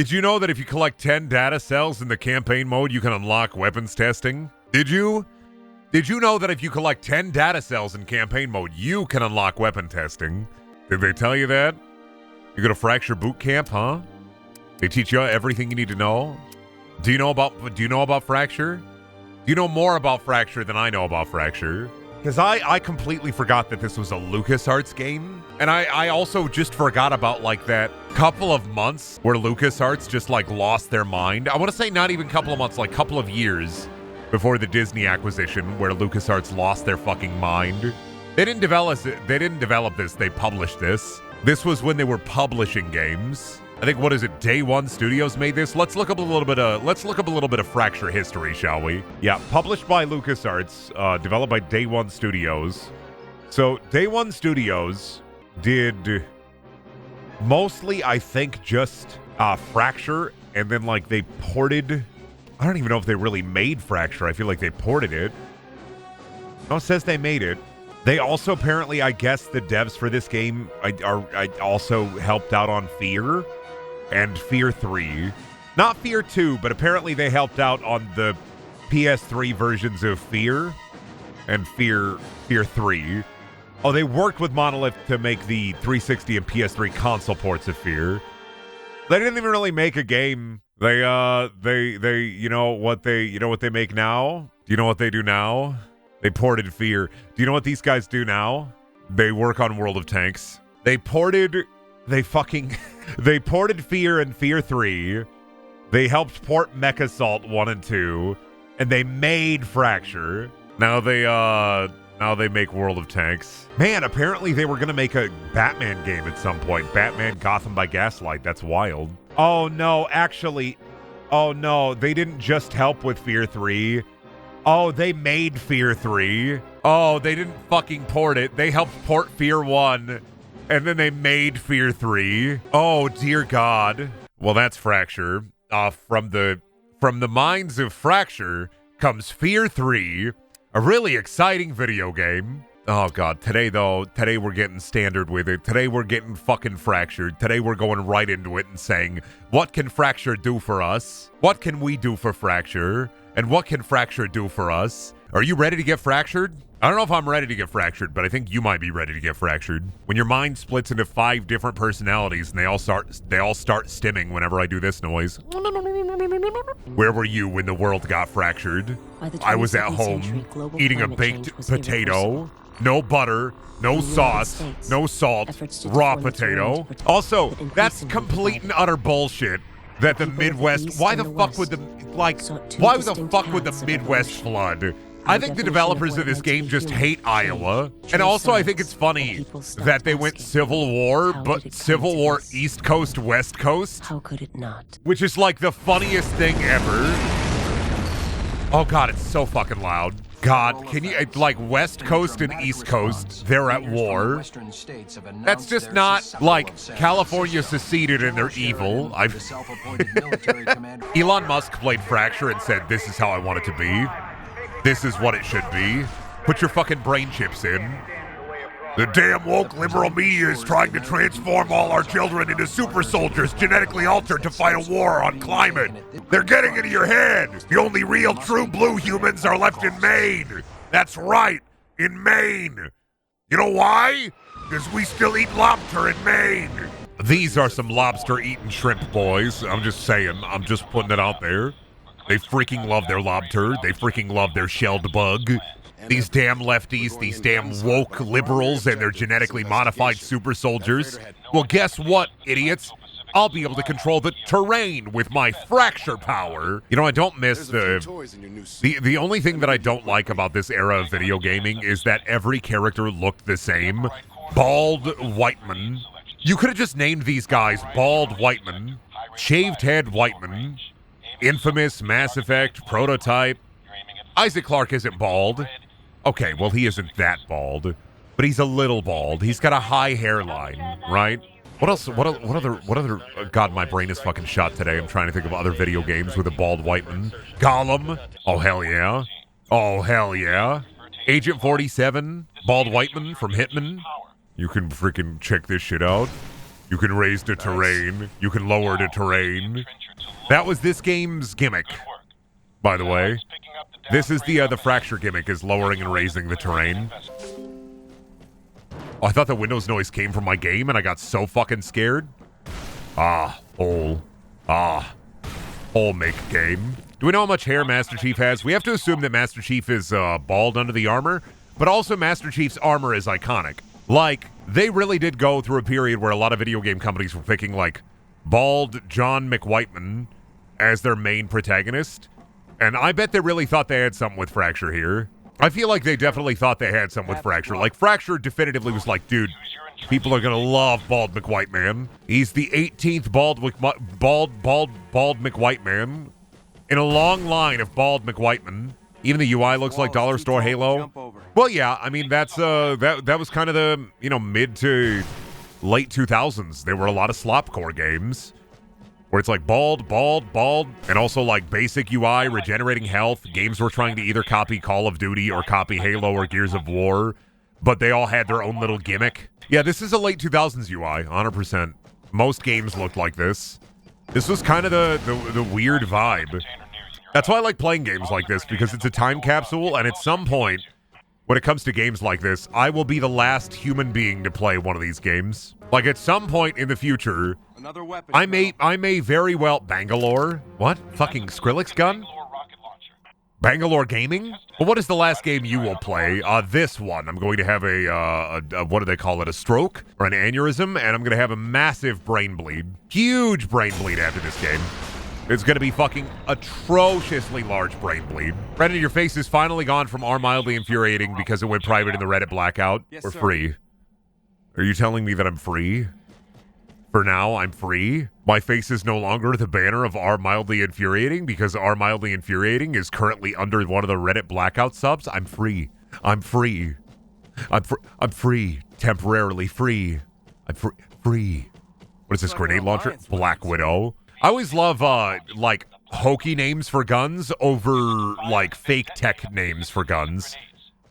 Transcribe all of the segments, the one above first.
Did you know that if you collect 10 data cells in the campaign mode, you can unlock weapons testing? Did you? Did you know that if you collect 10 data cells in campaign mode, you can unlock weapon testing? Did they tell you that? You go to Fracture Boot Camp, huh? They teach you everything you need to know? Do you know about Fracture? Do you know more about Fracture than I know about Fracture? Because I completely forgot that this was a Lucasarts game. And I also just forgot about, like, that couple of months where Lucasarts just, like, lost their mind. I want to say not even couple of months, like, couple of years before the Disney acquisition where Lucasarts lost their fucking mind. They didn't develop it. They didn't develop this. They published this. This was when they were publishing games. I think, what is it, Day One Studios made this? Let's look up a little bit of Fracture history, shall we? Yeah, published by LucasArts, developed by Day One Studios. So Day One Studios did mostly, I think, just Fracture, and then like they ported. I don't even know if they really made Fracture. I feel like they ported it. No, it says they made it. They also apparently, I guess, the devs for this game I also helped out on Fear and Fear 3. Not Fear 2, but apparently they helped out on the PS3 versions of Fear and Fear 3. Oh, they worked with Monolith to make the 360 and PS3 console ports of Fear. They didn't even really make a game. They you know what they make now? Do you know what they do now? They ported Fear. Do you know what these guys do now? They work on World of Tanks. They ported Fear and Fear 3. They helped port Mechasalt 1 and 2. And they made Fracture. Now they make World of Tanks. Man, apparently they were going to make a Batman game at some point. Batman Gotham by Gaslight. That's wild. Oh, no. Actually, oh, no. They didn't just help with Fear 3. Oh, they made Fear 3. Oh, they didn't fucking port it. They helped port Fear 1, and then they made Fear 3. Oh, dear God. Well, that's Fracture. From the minds of Fracture comes Fear 3, a really exciting video game. Oh, God. Today we're getting standard with it. Today we're getting fucking Fractured. Today we're going right into it and saying, what can Fracture do for us? What can we do for Fracture? And what can Fracture do for us? Are you ready to get fractured? I don't know if I'm ready to get fractured, but I think you might be ready to get fractured. When your mind splits into 5 different personalities and they all start stimming whenever I do this noise. Where were you when the world got fractured? I was at home eating a baked potato. No butter, no sauce, no salt, raw potato. Also, that's complete and utter bullshit. That the Midwest, why the fuck would the Midwest flood? I think the developers of this game just hate Iowa. And also I think it's funny that they went Civil War, but Civil War East Coast, West Coast. How could it not? Which is like the funniest thing ever. Oh God, it's so fucking loud. God, can you, like, West Coast and East Coast, they're at war. That's just not, like, California seceded and they're evil. Elon Musk played Fracture and said, this is how I want it to be. This is what it should be. Put your fucking brain chips in. The damn woke liberal media is trying to transform all our children into super soldiers genetically altered to fight a war on climate. They're getting into your head. The only real true blue humans are left in Maine. That's right, in Maine. You know why? Because we still eat lobster in Maine. These are some lobster-eating shrimp boys. I'm just saying. I'm just putting it out there. They freaking love their lobster. They freaking love their shelled bug. These damn lefties, these damn woke liberals and their genetically modified super soldiers. Well, guess what, idiots? I'll be able to control the terrain with my fracture power. You know, I don't miss the only thing that I don't like about this era of video gaming is that every character looked the same. Bald Whiteman. You could have just named these guys Bald Whiteman, Shaved Head Whiteman, Infamous, Mass Effect, Prototype. Isaac Clarke isn't bald. Okay, well, he isn't that bald, but he's a little bald. He's got a high hairline, right? What else? What other? God, my brain is fucking shot today. I'm trying to think of other video games with a bald Whiteman. Gollum. Oh, hell yeah. Oh, hell yeah. Agent 47, Bald Whiteman from Hitman. You can freaking check this shit out. You can raise the terrain. You can lower the terrain. That was this game's gimmick, by the way. This is the fracture gimmick, is lowering and raising the terrain. Oh, I thought the Windows noise came from my game, and I got so fucking scared. Hole. Hole make game. Do we know how much hair Master Chief has? We have to assume that Master Chief is bald under the armor, but also Master Chief's armor is iconic. Like, they really did go through a period where a lot of video game companies were picking, like, bald John McWhiteman as their main protagonist. And I bet they really thought they had something with Fracture here. I feel like they definitely thought they had something with Fracture. Like, Fracture definitively was like, dude, people are gonna love Bald McWhiteman. He's the 18th bald McWhiteman in a long line of Bald McWhiteman. Even the UI looks like Dollar Store Halo. Well, yeah, I mean, that's that was kind of the, you know, mid to late 2000s. There were a lot of slopcore games where it's like bald, and also like basic UI, regenerating health. Games were trying to either copy Call of Duty or copy Halo or Gears of War, but they all had their own little gimmick. Yeah, this is a late 2000s UI, 100%. Most games looked like this. This was kind of the weird vibe. That's why I like playing games like this, because it's a time capsule, and at some point, when it comes to games like this, I will be the last human being to play one of these games. Like, at some point in the future, I may very well... Bangalore? What? Fucking Skrillex gun? Bangalore Gaming? Well, what is the last game you will play? This one. I'm going to have a what do they call it? A stroke? Or an aneurysm? And I'm going to have a massive brain bleed. Huge brain bleed after this game. It's going to be fucking atrociously large brain bleed. Brendaniel, your face is finally gone from R mildly infuriating because it went private in the Reddit blackout. Yes, we're free. Are you telling me that I'm free? For now, I'm free? My face is no longer the banner of R mildly infuriating because R mildly infuriating is currently under one of the Reddit blackout subs? I'm free. I'm free. I'm free. Temporarily free. I'm free. What is this, grenade launcher? Black Widow. I always love, like, hokey names for guns over, like, fake tech names for guns.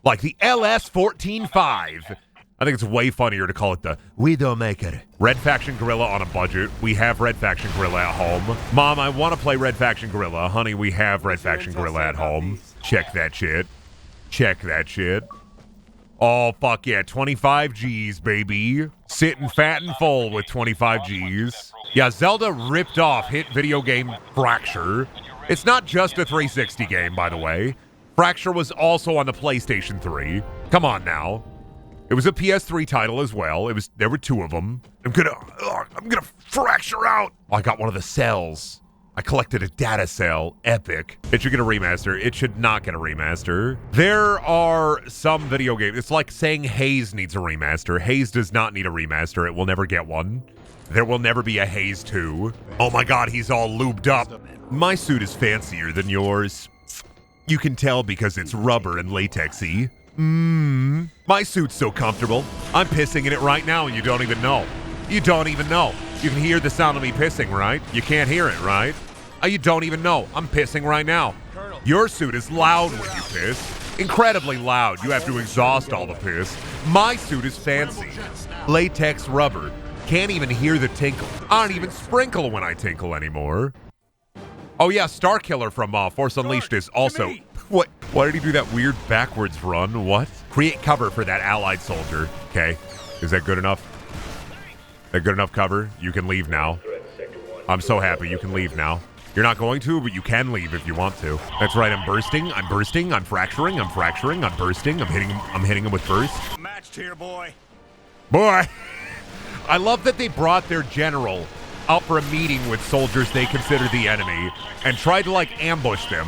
Like the LS-14-5. I think it's way funnier to call it the Widowmaker. Red Faction Gorilla on a budget. We have Red Faction Gorilla at home. Mom, I want to play Red Faction Gorilla. Honey, we have Red Faction Gorilla at home. Check that shit. Check that shit. Oh, fuck yeah. 25 G's, baby. Sitting fat and full with 25 G's. Yeah, Zelda ripped off hit video game Fracture. It's not just a 360 game, by the way. Fracture was also on the PlayStation 3. Come on now. It was a PS3 title as well. There were two of them. I'm gonna fracture out. Oh, I got one of the cells. I collected a data cell. Epic. It should get a remaster. It should not get a remaster. There are some video games. It's like saying Haze needs a remaster. Haze does not need a remaster. It will never get one. There will never be a Haze 2. Oh my god, he's all lubed up. My suit is fancier than yours. You can tell because it's rubber and latexy. My suit's so comfortable. I'm pissing in it right now and you don't even know. You don't even know. You can hear the sound of me pissing, right? You can't hear it, right? You don't even know. I'm pissing right now. Your suit is loud when you piss. Incredibly loud. You have to exhaust all the piss. My suit is fancy. Latex rubber. Can't even hear the tinkle. I don't even sprinkle when I tinkle anymore. Oh yeah, Starkiller from Force Unleashed is also... What? Why did he do that weird backwards run? What? Create cover for that allied soldier. Okay. Is that good enough? That good enough cover? You can leave now. I'm so happy you can leave now. You're not going to, but you can leave if you want to. That's right, I'm bursting, I'm fracturing, I'm bursting, I'm hitting him with burst. Matched here, boy. Boy! I love that they brought their general out for a meeting with soldiers they consider the enemy and tried to, like, ambush them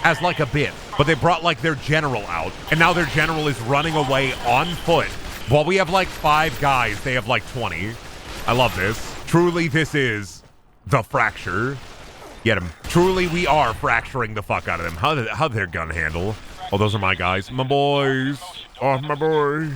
as, like, a bit. But they brought, like, their general out, and now their general is running away on foot. While we have, like, 5 guys, they have, like, 20. I love this. Truly, this is the Fracture. Get him. Truly, we are fracturing the fuck out of them. How'd their gun handle? Oh, those are my guys. My boys. Oh, my boy.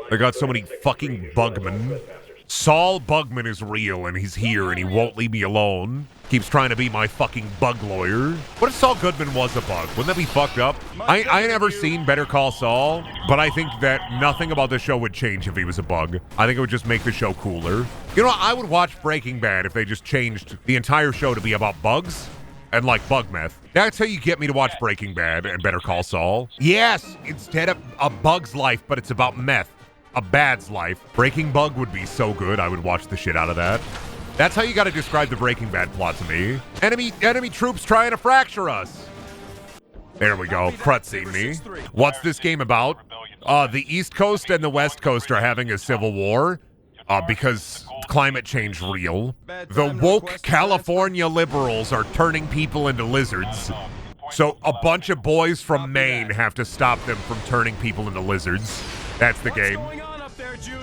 They got so many fucking bugmen. Saul Bugman is real, and he's here, and he won't leave me alone. Keeps trying to be my fucking bug lawyer. What if Saul Goodman was a bug? Wouldn't that be fucked up? I never seen Better Call Saul, but I think that nothing about the show would change if he was a bug. I think it would just make the show cooler. You know what? I would watch Breaking Bad if they just changed the entire show to be about bugs and like bug meth. That's how you get me to watch Breaking Bad and Better Call Saul. Yes, instead of a bug's life, but it's about meth. A bad's life. Breaking Bug would be so good. I would watch the shit out of that. That's how you got to describe the Breaking Bad plot to me. Enemy troops trying to fracture us. There we go. Cutscene me. What's this game about? The East Coast and the West Coast are having a civil war because climate change real. The woke California liberals are turning people into lizards. So a bunch of boys from Maine have to stop them from turning people into lizards. That's the game.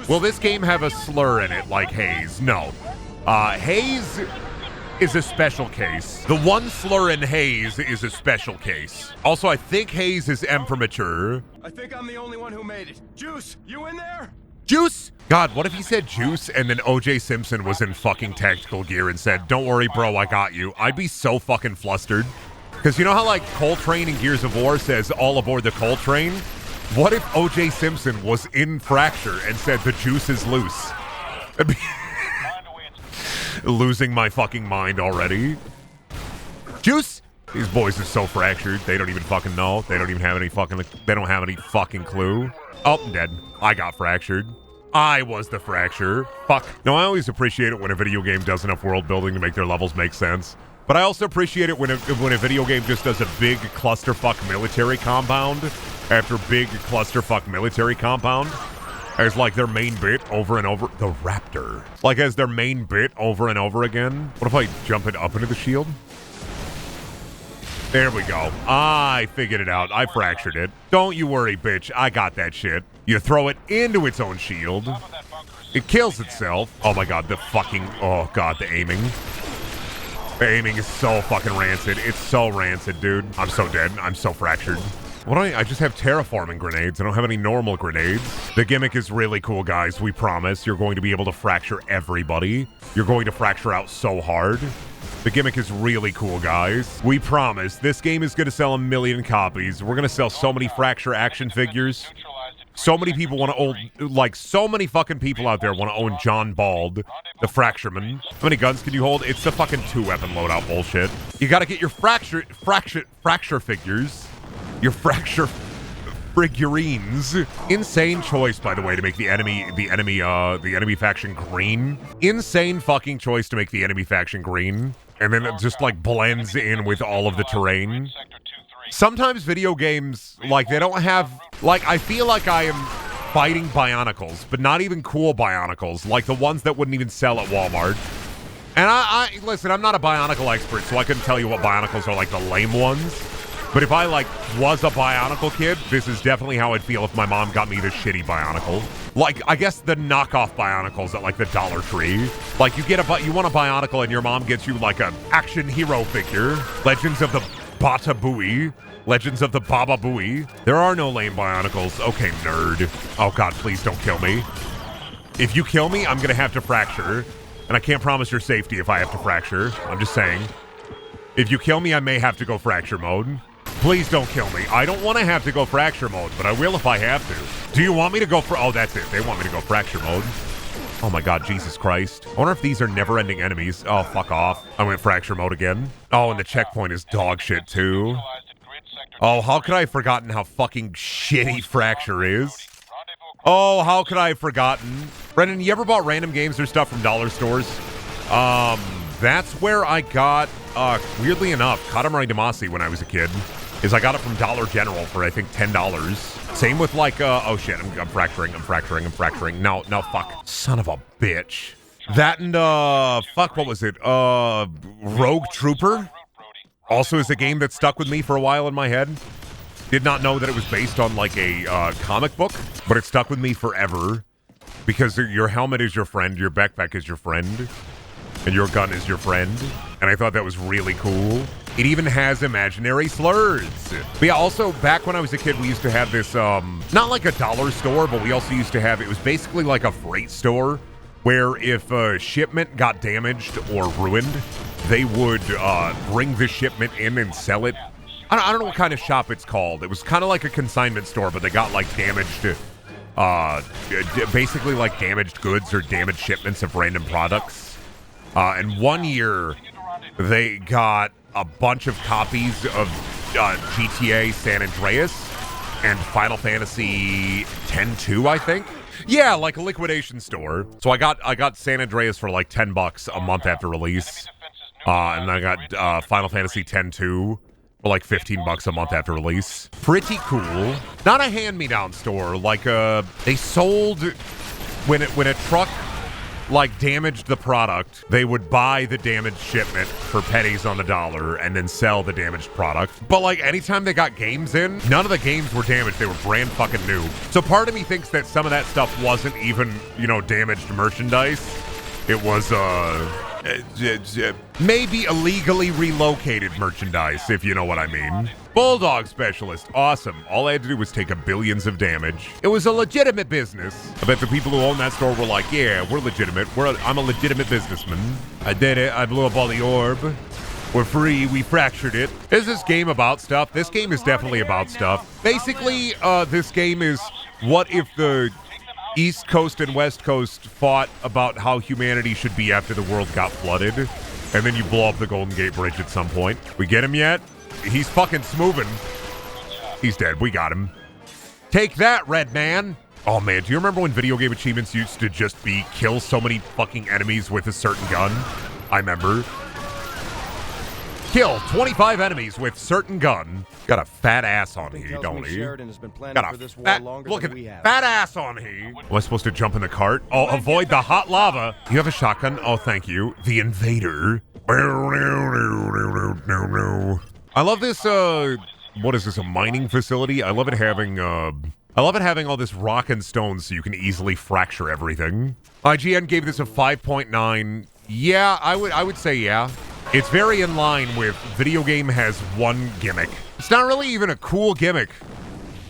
Will this game have a slur in it like Haze? No. Haze is a special case. The one slur in Haze is a special case. Also, I think Haze is M for mature. I think I'm the only one who made it. Juice, you in there? Juice? God, what if he said Juice and then O.J. Simpson was in fucking tactical gear and said, don't worry, bro, I got you. I'd be so fucking flustered. Because you know how, like, Coltrane in Gears of War says, all aboard the Coltrane? What if O.J. Simpson was in Fracture and said, the juice is loose? Losing my fucking mind already. Juice? These boys are so fractured. They don't even fucking know. They don't even have any fucking... They don't have any fucking clue. Oh, I'm dead. I got fractured. I was the fracture. Fuck. No, I always appreciate it when a video game does enough world building to make their levels make sense. But I also appreciate it when a video game just does a big clusterfuck military compound after big clusterfuck military compound as like their main bit over and over. The Raptor. Like as their main bit over and over again. What if I jump it up into the shield? There we go. I figured it out. I fractured it. Don't you worry, bitch. I got that shit. You throw it into its own shield. It kills itself. Oh my god, the fucking... Oh god, the aiming. The aiming is so fucking rancid. It's so rancid, dude. I'm so dead. I'm so fractured. What do I just have terraforming grenades. I don't have any normal grenades. The gimmick is really cool, guys. We promise you're going to be able to fracture everybody. You're going to fracture out so hard. The gimmick is really cool, guys. We promise. This game is going to sell 1 million copies. We're going to sell so many Fracture action figures. So many people want to own, like, so many fucking people out there want to own John Bald, the Fractureman. How many guns can you hold? It's the fucking 2-weapon loadout bullshit. You got to get your fracture figures. Your fracture figurines. Insane choice, by the way, to make the enemy faction green. Insane fucking choice to make the enemy faction green. And then it just like blends in with all of the terrain. Sometimes video games, like, they don't have, like, I feel like I am fighting Bionicles, but not even cool Bionicles, like the ones that wouldn't even sell at Walmart. And I listen, I'm not a Bionicle expert, so I couldn't tell you what Bionicles are like the lame ones. But if I, like, was a Bionicle kid, this is definitely how I'd feel if my mom got me this shitty Bionicle. Like, I guess the knockoff Bionicles at, like, the Dollar Tree. Like, you want a Bionicle and your mom gets you, like, a action hero figure. Legends of the Bata Booey. Legends of the Baba Booey. There are no lame Bionicles. Okay, nerd. Oh, God, please don't kill me. If you kill me, I'm gonna have to fracture. And I can't promise your safety if I have to fracture. I'm just saying. If you kill me, I may have to go fracture mode. Please don't kill me. I don't want to have to go fracture mode, but I will if I have to. Do you want me to go for... Oh, that's it. They want me to go fracture mode. Oh my god, Jesus Christ. I wonder if these are never-ending enemies. Oh, fuck off. I went fracture mode again. Oh, and the checkpoint is dog shit, too. Oh, how could I have forgotten how fucking shitty Fracture is? Oh, how could I have forgotten? Brendan, you ever bought random games or stuff from dollar stores? That's where I got, weirdly enough, Katamari Damacy when I was a kid. Is I got it from Dollar General for, I think, $10. Same with, like, oh shit, I'm fracturing. No, fuck. Son of a bitch. That and, fuck, what was it? Rogue Trooper? Also is a game that stuck with me for a while in my head. Did not know that it was based on, like, a comic book, but it stuck with me forever. Because your helmet is your friend, your backpack is your friend, and your gun is your friend. And I thought that was really cool. It even has imaginary slurs. But yeah, also, back when I was a kid, we used to have this, not like a dollar store, but we also used to have, it was basically like a freight store, where if a shipment got damaged or ruined, they would bring the shipment in and sell it I don't know what kind of shop it's called. It was kind of like a consignment store, but they got like damaged, basically like damaged goods or damaged shipments of random products. And one year, they got a bunch of copies of GTA San Andreas and Final Fantasy X-2, I think. Yeah, like a liquidation store. So I got San Andreas for like $10 a month after release, and I got Final Fantasy X-2 for like $15 a month after release. Pretty cool. Not a hand-me-down store. Like they sold when a truck like damaged the product, they would buy the damaged shipment for pennies on the dollar and then sell the damaged product. But like anytime they got games in, none of the games were damaged. They were brand fucking new. So part of me thinks that some of that stuff wasn't even, you know, damaged merchandise. It was maybe illegally relocated merchandise, if you know what I mean. Bulldog specialist, awesome. All I had to do was take billions of damage. It was a legitimate business. I bet the people who own that store were like, yeah, we're legitimate. I'm a legitimate businessman. I did it. I blew up all the orb. We're free. We fractured it. Is this game about stuff? This game is definitely about stuff. Basically, this game is what if the East Coast and West Coast fought about how humanity should be after the world got flooded, and then you blow up the Golden Gate Bridge at some point. We get him yet? He's fucking smoothing. He's dead. We got him. Take that, red man. Oh, man. Do you remember when video game achievements used to just be kill so many fucking enemies with a certain gun? I remember. Kill 25 enemies with certain gun. Got a fat ass on he, don't he? Got a fat ass on he. Am I supposed to jump in the cart? Oh, avoid the hot lava. You have a shotgun? Oh, thank you. The invader. I love this, what is this, a mining facility? I love it having all this rock and stone so you can easily fracture everything. IGN gave this a 5.9. Yeah, I would say yeah. It's very in line with video game has one gimmick. It's not really even a cool gimmick.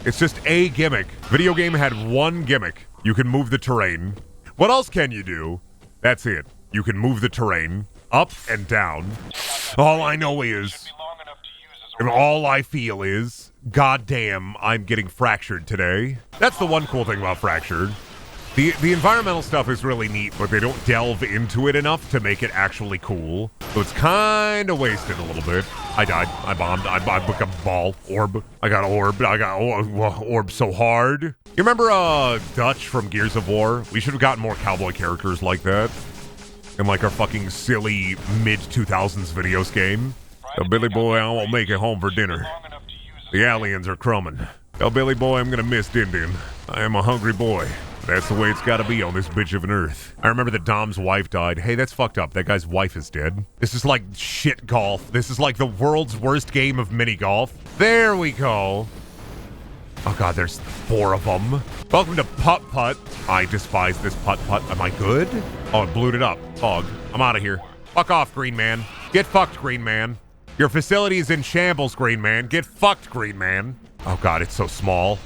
It's just a gimmick. Video game had one gimmick. You can move the terrain. What else can you do? That's it. You can move the terrain up and down. All I know is, and all I feel is, goddamn, I'm getting fractured today. That's the one cool thing about Fractured. The environmental stuff is really neat, but they don't delve into it enough to make it actually cool. So it's kind of wasted a little bit. I died. I bombed. I took a ball. Orb. I got orbed. I got orb so hard. You remember Dutch from Gears of War? We should have gotten more cowboy characters like that in like our fucking silly mid-2000s videos game. Oh, Billy boy, I won't make it home for dinner. The aliens are crumbing. Oh, Billy boy, I'm gonna miss Din Din. I am a hungry boy. That's the way it's gotta be on this bitch of an earth. I remember that Dom's wife died. Hey, that's fucked up. That guy's wife is dead. This is like shit golf. This is like the world's worst game of mini golf. There we go. Oh god, there's 4 of them. Welcome to Putt Putt. I despise this Putt Putt. Am I good? Oh, it blew it up. Fog. I'm out of here. Fuck off, Green Man. Get fucked, Green Man. Your facility is in shambles, Green Man. Get fucked, Green Man. Oh god, it's so small.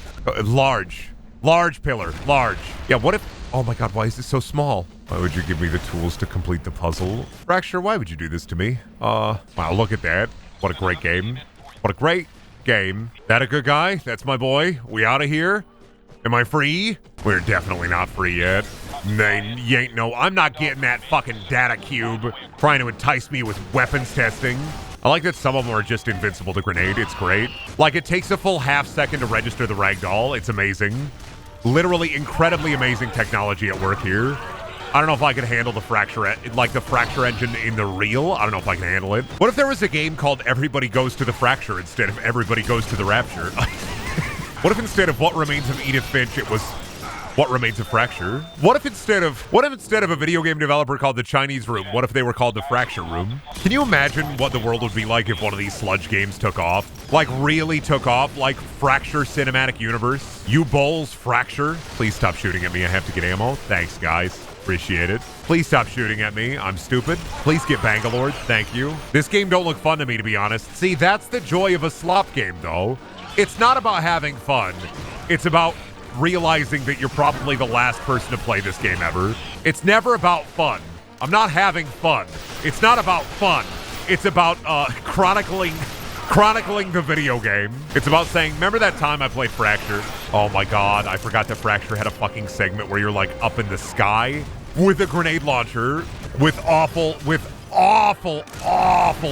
Large. Large pillar. Large. Yeah, what if... Oh my god, why is this so small? Why would you give me the tools to complete the puzzle? Fracture, why would you do this to me? Wow, look at that. What a great game. What a great game. That a good guy? That's my boy. We out of here? Am I free? We're definitely not free yet. Man, you ain't no... I'm not getting that fucking data cube trying to entice me with weapons testing. I like that some of them are just invincible to grenade. It's great. Like, it takes a full half second to register the ragdoll. It's amazing. Literally incredibly amazing technology at work here. I don't know if I can handle the fracture, like the fracture engine in the real. I don't know if I can handle it. What if there was a game called Everybody Goes to the Fracture instead of Everybody Goes to the Rapture? What if instead of What Remains of Edith Finch, it was What Remains of Fracture? What if instead of a video game developer called the Chinese Room, what if they were called the Fracture Room? Can you imagine what the world would be like if one of these sludge games took off? Like, really took off? Like, Fracture Cinematic Universe? You Bowls Fracture? Please stop shooting at me. I have to get ammo. Thanks, guys. Appreciate it. Please stop shooting at me. I'm stupid. Please get Bangalore. Thank you. This game don't look fun to me, to be honest. See, that's the joy of a slop game, though. It's not about having fun. It's about realizing that you're probably the last person to play this game ever. It's never about fun. I'm not having fun. It's not about fun. It's about chronicling Chronicling the video game. It's about saying, remember that time I played Fracture? Oh my god, I forgot that Fracture had a fucking segment where you're like up in the sky with a grenade launcher with awful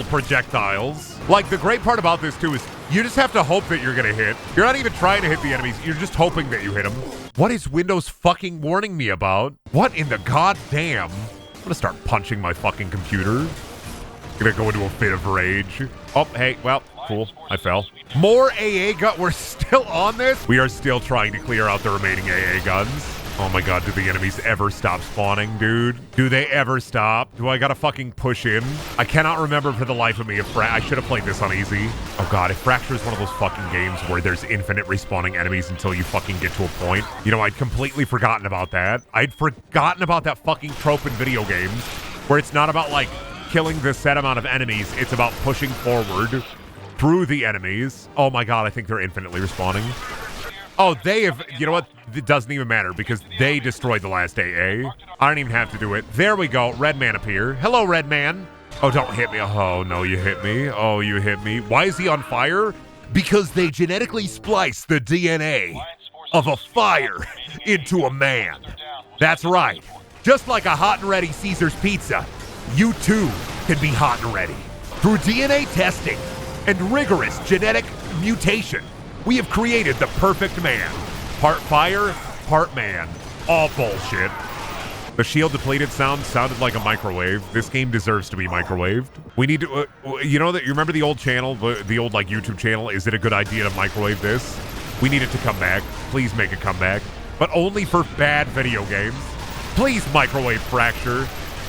projectiles. Like, the great part about this too is you just have to hope that you're gonna hit. You're not even trying to hit the enemies, you're just hoping that you hit them. What is Windows fucking warning me about? What in the goddamn? I'm gonna start punching my fucking computer. Gonna go into a fit of rage. Oh, hey, well, cool. I fell. More AA gun. We're still on this? We are still trying to clear out the remaining AA guns. Oh my god, do the enemies ever stop spawning, dude? Do they ever stop? Do I gotta fucking push in? I cannot remember for the life of me if I should have played this on easy. Oh god, if Fracture is one of those fucking games where there's infinite respawning enemies until you fucking get to a point. You know, I'd completely forgotten about that. I'd forgotten about that fucking trope in video games where it's not about, like, killing this set amount of enemies. It's about pushing forward through the enemies. Oh my god, I think they're infinitely respawning. Oh, they have, you know what? It doesn't even matter because they destroyed the last AA. I don't even have to do it. There we go. Red Man appear. Hello, Red Man. Oh, don't hit me. Oh, no, you hit me. Oh, you hit me. Why is he on fire? Because they genetically spliced the DNA of a fire into a man. That's right. Just like a hot and ready Caesar's pizza, you too can be hot and ready. Through DNA testing and rigorous genetic mutation, we have created the perfect man. Part fire, part man. All bullshit. The shield depleted sounded like a microwave. This game deserves to be microwaved. We need to, you know that, you remember the old channel, the old like YouTube channel? Is it a good idea to microwave this? We need it to come back. Please make a comeback. But only for bad video games. Please microwave Fracture.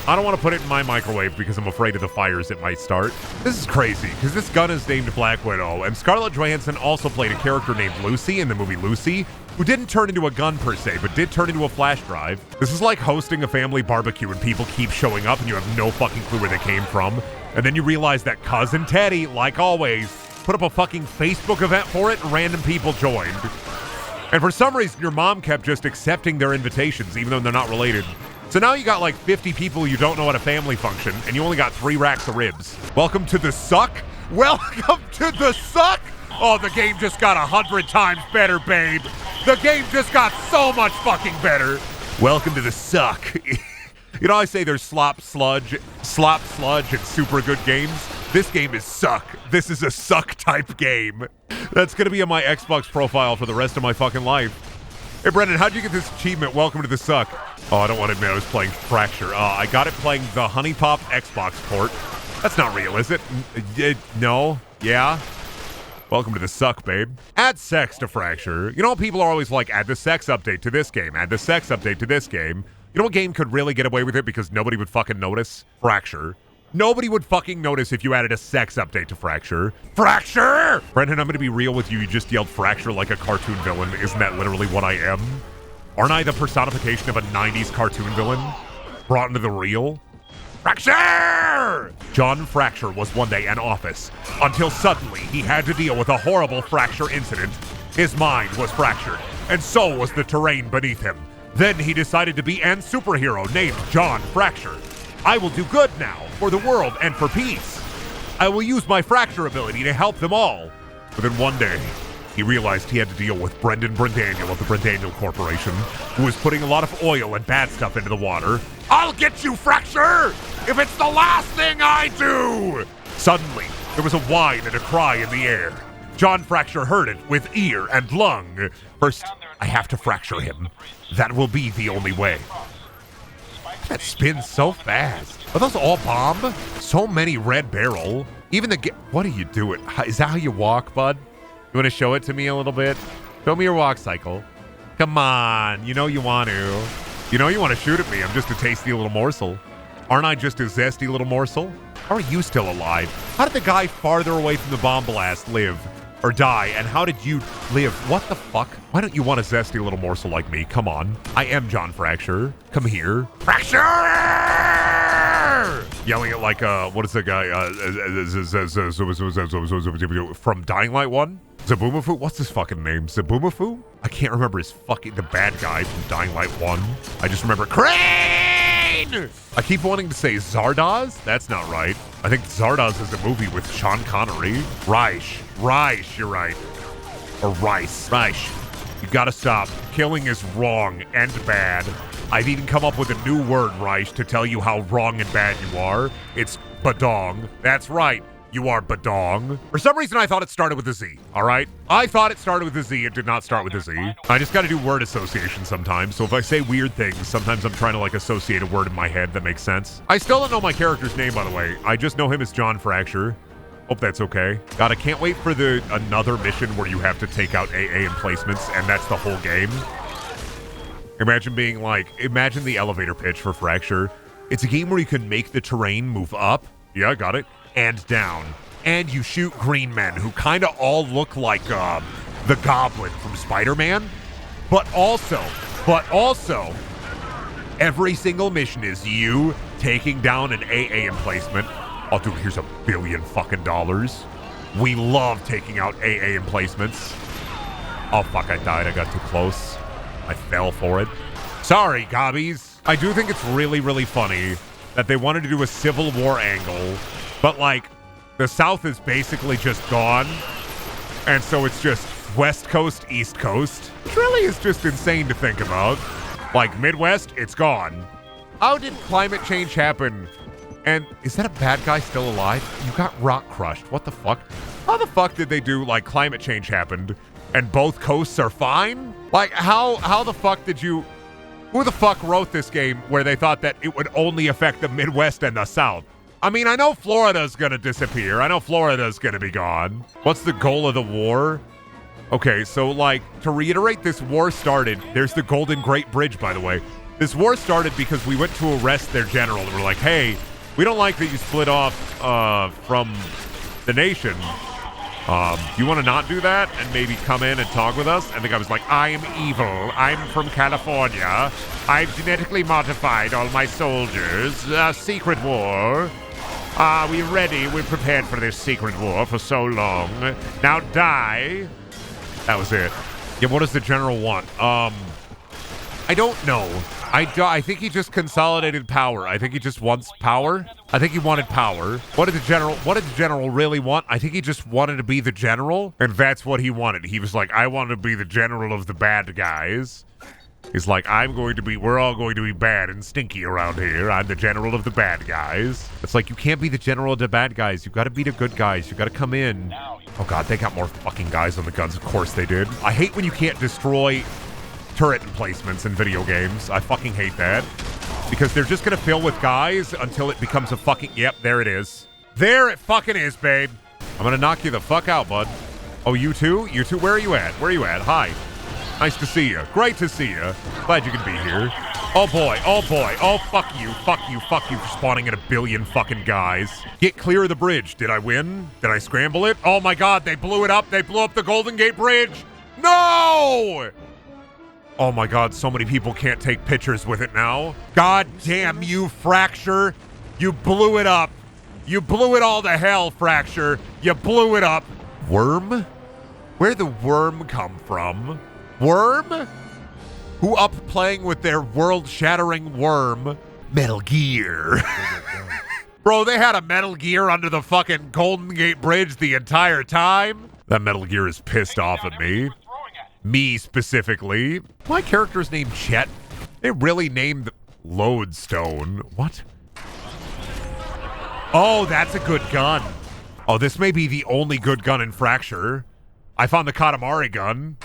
I don't want to put it in my microwave because I'm afraid of the fires it might start. This is crazy, because this gun is named Black Widow, and Scarlett Johansson also played a character named Lucy in the movie Lucy, who didn't turn into a gun per se, but did turn into a flash drive. This is like hosting a family barbecue and people keep showing up and you have no fucking clue where they came from. And then you realize that Cousin Teddy, like always, put up a fucking Facebook event for it and random people joined. And for some reason, your mom kept just accepting their invitations, even though they're not related. So now you got like 50 people you don't know at a family function, and you only got 3 racks of ribs. Welcome to the suck? Welcome to the suck? Oh, the game just got 100 times better, babe. The game just got so much fucking better. Welcome to the suck. You know, I say there's slop, sludge, and super good games. This game is suck. This is a suck type game. That's gonna be on my Xbox profile for the rest of my fucking life. Hey, Brendan, how'd you get this achievement? Welcome to the suck. Oh, I don't want to admit I was playing Fracture. I got it playing the Honey Pop Xbox port. That's not real, is it? No? Yeah? Welcome to the suck, babe. Add sex to Fracture. You know, people are always like, add the sex update to this game. Add the sex update to this game. You know what game could really get away with it because nobody would fucking notice? Fracture. Nobody would fucking notice if you added a sex update to Fracture. Fracture! Brendan, I'm gonna be real with you. You just yelled Fracture like a cartoon villain. Isn't that literally what I am? Aren't I the personification of a 90s cartoon villain? Brought into the real? Fracture! John Fracture was one day in office, until suddenly he had to deal with a horrible fracture incident. His mind was fractured, and so was the terrain beneath him. Then he decided to be an superhero named John Fracture. I will do good now, for the world and for peace. I will use my Fracture ability to help them all. But then one day, he realized he had to deal with Brendaniel of the Brendaniel Corporation, who was putting a lot of oil and bad stuff into the water. I'll get you, Fracture, if it's the last thing I do! Suddenly, there was a whine and a cry in the air. John Fracture heard it with ear and lung. First, I have to fracture him. That will be the only way. That spins so fast. Are those all bomb? So many red barrel. Even the what are you doing? Is that how you walk, bud? You want to show it to me a little bit? Show me your walk cycle. Come on. You know you want to. You know you want to shoot at me. I'm just a tasty little morsel. Aren't I just a zesty little morsel? How are you still alive? How did the guy farther away from the bomb blast live? Or die? And how did you live? What the fuck? Why don't you want a zesty little morsel like me? Come on. I am John Fracture. Come here. Fracture! Yelling at like, what is the guy? From Dying Light 1? Zabumafu? What's his fucking name? Zabumafu? I can't remember his fucking, the bad guy from Dying Light 1. I just remember Crane! mine! I keep wanting to say Zardoz. That's not right. I think Zardoz is a movie with Sean Connery. Rice, you're right. Or Rice. You gotta stop. Killing is wrong and bad. I've even come up with a new word, Rice, to tell you how wrong and bad you are. It's badong. That's right. You are badong. For some reason, I thought it started with a Z, all right? I thought it started with a Z. It did not start with a Z. I just got to do word association sometimes. So if I say weird things, sometimes I'm trying to, like, associate a word in my head that makes sense. I still don't know my character's name, by the way. I just know him as John Fracture. Hope that's okay. God, I can't wait for another mission where you have to take out AA emplacements, and that's the whole game. Imagine the elevator pitch for Fracture. It's a game where you can make the terrain move up. Yeah, got it. And down. And you shoot green men who kind of all look like the Goblin from Spider-Man. But also, every single mission is you taking down an AA emplacement. Oh, dude, here's $1 billion fucking dollars. We love taking out AA emplacements. Oh, fuck, I died. I got too close. I fell for it. Sorry, gobbies. I do think it's really, really funny that they wanted to do a Civil War angle, but, like, the South is basically just gone, and so it's just West Coast, East Coast. Which really is just insane to think about. Like, Midwest, it's gone. How did climate change happen? And is that a bad guy still alive? You got rock crushed. What the fuck? How the fuck did they do, like, climate change happened, and both coasts are fine? Like, how the fuck did you... Who the fuck wrote this game where they thought that it would only affect the Midwest and the South? I mean, I know Florida's gonna disappear. I know Florida's gonna be gone. What's the goal of the war? Okay, so, like, to reiterate, this war started... There's the Golden Gate Bridge, by the way. This war started because we went to arrest their general, and we're like, hey, we don't like that you split off from the nation. You want to not do that and maybe come in and talk with us? And the guy was like, I am evil. I'm from California. I've genetically modified all my soldiers. Secret war. We're ready. We're prepared for this secret war for so long. Now die. That was it. Yeah, what does the general want? I don't know. I think he just consolidated power. I think he just wants power. I think he wanted power. What did the general really want? I think he just wanted to be the general, and that's what he wanted. He was like, I want to be the general of the bad guys. He's like, we're all going to be bad and stinky around here. I'm the general of the bad guys. It's like, you can't be the general of the bad guys. You got to be the good guys. You got to come in. Oh God, they got more fucking guys on the guns. Of course they did. I hate when you can't destroy turret emplacements in video games. I fucking hate that. Because they're just gonna fill with guys until it becomes a fucking... Yep, there it is. There it fucking is, babe. I'm gonna knock you the fuck out, bud. Oh, you too? You too? Where are you at? Where are you at? Hi. Nice to see you. Great to see you. Glad you could be here. Oh boy. Oh boy. Oh, fuck you. Fuck you. Fuck you for spawning at $1 billion fucking guys. Get clear of the bridge. Did I win? Did I scramble it? Oh my God, they blew it up. They blew up the Golden Gate Bridge. No! Oh my God, so many people can't take pictures with it now. God damn you, Fracture. You blew it up. You blew it all to hell, Fracture. You blew it up. Worm? Where'd the worm come from? Worm? Who up playing with their world-shattering worm? Metal Gear. Bro, they had a Metal Gear under the fucking Golden Gate Bridge the entire time? That Metal Gear is pissed off at me. Me specifically. My character's named Chet. They really named Lodestone. What? Oh, that's a good gun. Oh, this may be the only good gun in Fracture. I found the Katamari gun.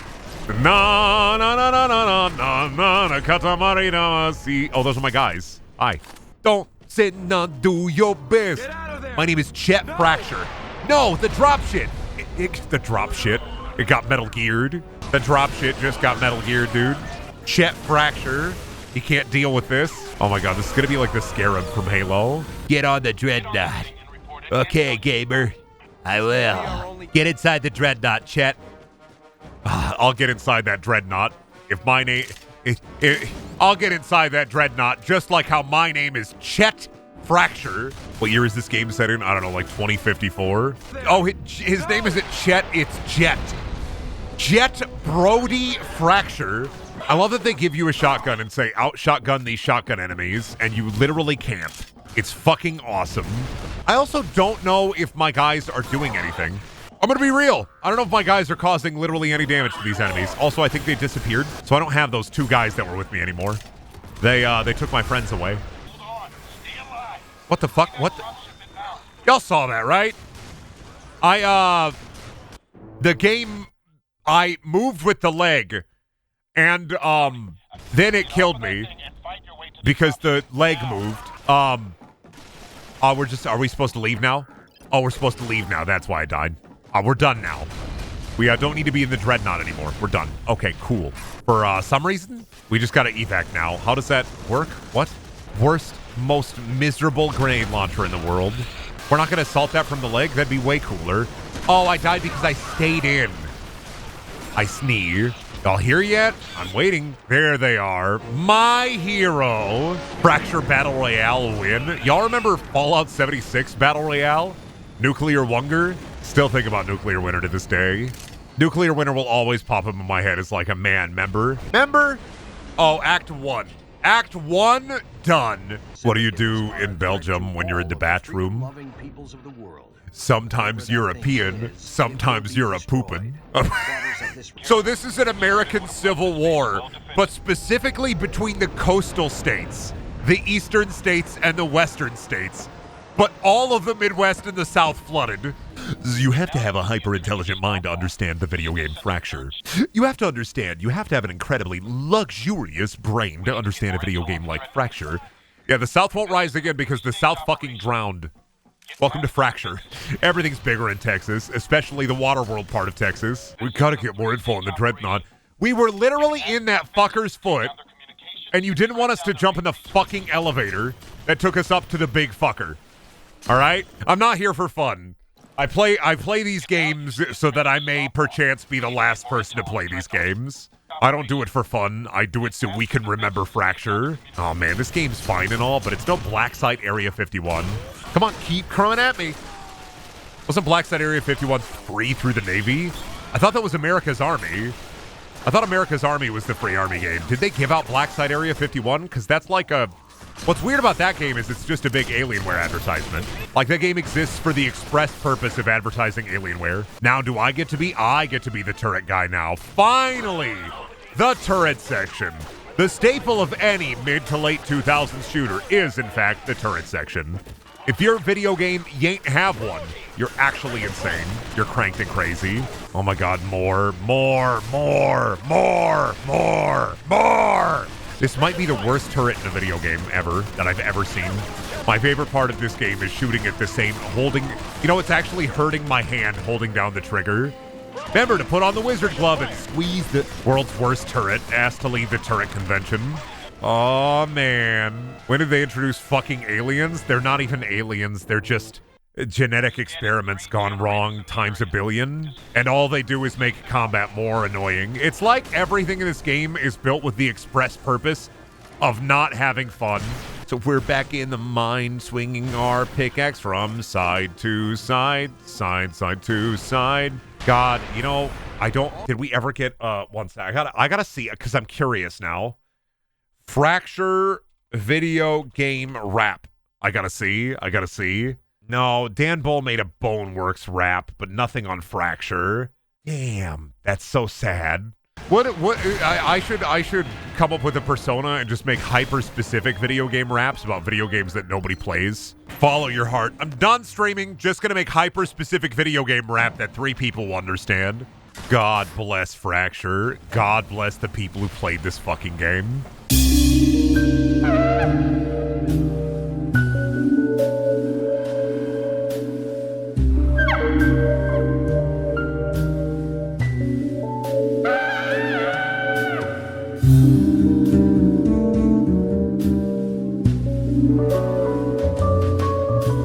Na na na na na na na na Katamari na see. Oh, those are my guys. Hi. Don't sit and do your best. My name is Chet Fracture. No, the drop shit. The drop shit. It got Metal Geared. The drop shit just got Metal Geared, dude. Chet Fracture. He can't deal with this. Oh my God, this is gonna be like the Scarab from Halo. Get on the Dreadnought. Okay, gamer. I will. Get inside the Dreadnought, Chet. I'll get inside that Dreadnought. If my name... I'll get inside that Dreadnought just like how my name is Chet Fracture. What year is this game set in? I don't know, like 2054? Oh, his name isn't Chet, it's Jet. Jet Brody Fracture. I love that they give you a shotgun and say, out-shotgun these shotgun enemies, and you literally can't. It's fucking awesome. I also don't know if my guys are doing anything. I'm gonna be real. I don't know if my guys are causing literally any damage to these enemies. Also, I think they disappeared, so I don't have those 2 guys that were with me anymore. They took my friends away. What the fuck? What the? Y'all saw that, right? The game, I moved with the leg, and, then it killed me because the leg moved. Are we supposed to leave now? Oh, we're supposed to leave now. That's why I died. We're done now. We don't need to be in the Dreadnought anymore. We're done. Okay, cool. For some reason, we just got to evac now. How does that work? What? Worst, most miserable grenade launcher in the world. We're not going to assault that from the leg? That'd be way cooler. Oh, I died because I stayed in. I sneeze. Y'all here yet? I'm waiting. There they are. My hero. Fracture Battle Royale win. Y'all remember Fallout 76 Battle Royale? Nuclear Wunger? Still think about Nuclear Winter to this day. Nuclear Winter will always pop up in my head as like a man, member? Oh, Act 1. Act 1, done. What do you do in Belgium when you're in the bathroom? Sometimes European, sometimes you're a poopin'. So this is an American Civil War, but specifically between the coastal states, the eastern states, and the western states. But all of the Midwest and the South flooded. You have to have a hyper-intelligent mind to understand the video game Fracture. You have to understand, you have to have an incredibly luxurious brain to understand a video game like Fracture. Yeah, the South won't rise again because the South fucking drowned. Welcome to Fracture. Everything's bigger in Texas, especially the Waterworld part of Texas. We gotta get more info on the Dreadnought. We were literally in that fucker's foot, and you didn't want us to jump in the fucking elevator that took us up to the big fucker. Alright? I'm not here for fun. I play these games so that I may perchance be the last person to play these games. I don't do it for fun. I do it so we can remember Fracture. Oh man, this game's fine and all, but it's no Black Site Area 51. Come on, keep coming at me. Wasn't Black Site Area 51 free through the Navy? I thought that was America's Army. I thought America's Army was the free Army game. Did they give out Black Site Area 51? Because that's like a... What's weird about that game is it's just a big Alienware advertisement. Like, that game exists for the express purpose of advertising Alienware. Now, do I get to be? I get to be the turret guy now. Finally! The turret section. The staple of any mid to late 2000s shooter is, in fact, the turret section. If your video game, you ain't have one, you're actually insane. You're cranked and crazy. Oh my god, more. This might be the worst turret in a video game ever that I've ever seen. My favorite part of this game is shooting at the same, holding, you know, it's actually hurting my hand holding down the trigger. Remember to put on the wizard glove and squeeze the world's worst turret, asked to leave the turret convention. Oh man. When did they introduce fucking aliens? They're not even aliens, they're just genetic experiments gone wrong times a billion, and all they do is make combat more annoying. It's like everything in this game is built with the express purpose of not having fun. So we're back in the mine, swinging our pickaxe from side to side, side to side. God, you know, did we ever get, one sec, I gotta see, because I'm curious now. Fracture video game rap. I gotta see. No, Dan Bull made a Boneworks rap, but nothing on Fracture. Damn, that's so sad. I should come up with a persona and just make hyper-specific video game raps about video games that nobody plays. Follow your heart. I'm done streaming. Just gonna make hyper-specific video game rap that 3 people will understand. God bless Fracture. God bless the people who played this fucking game.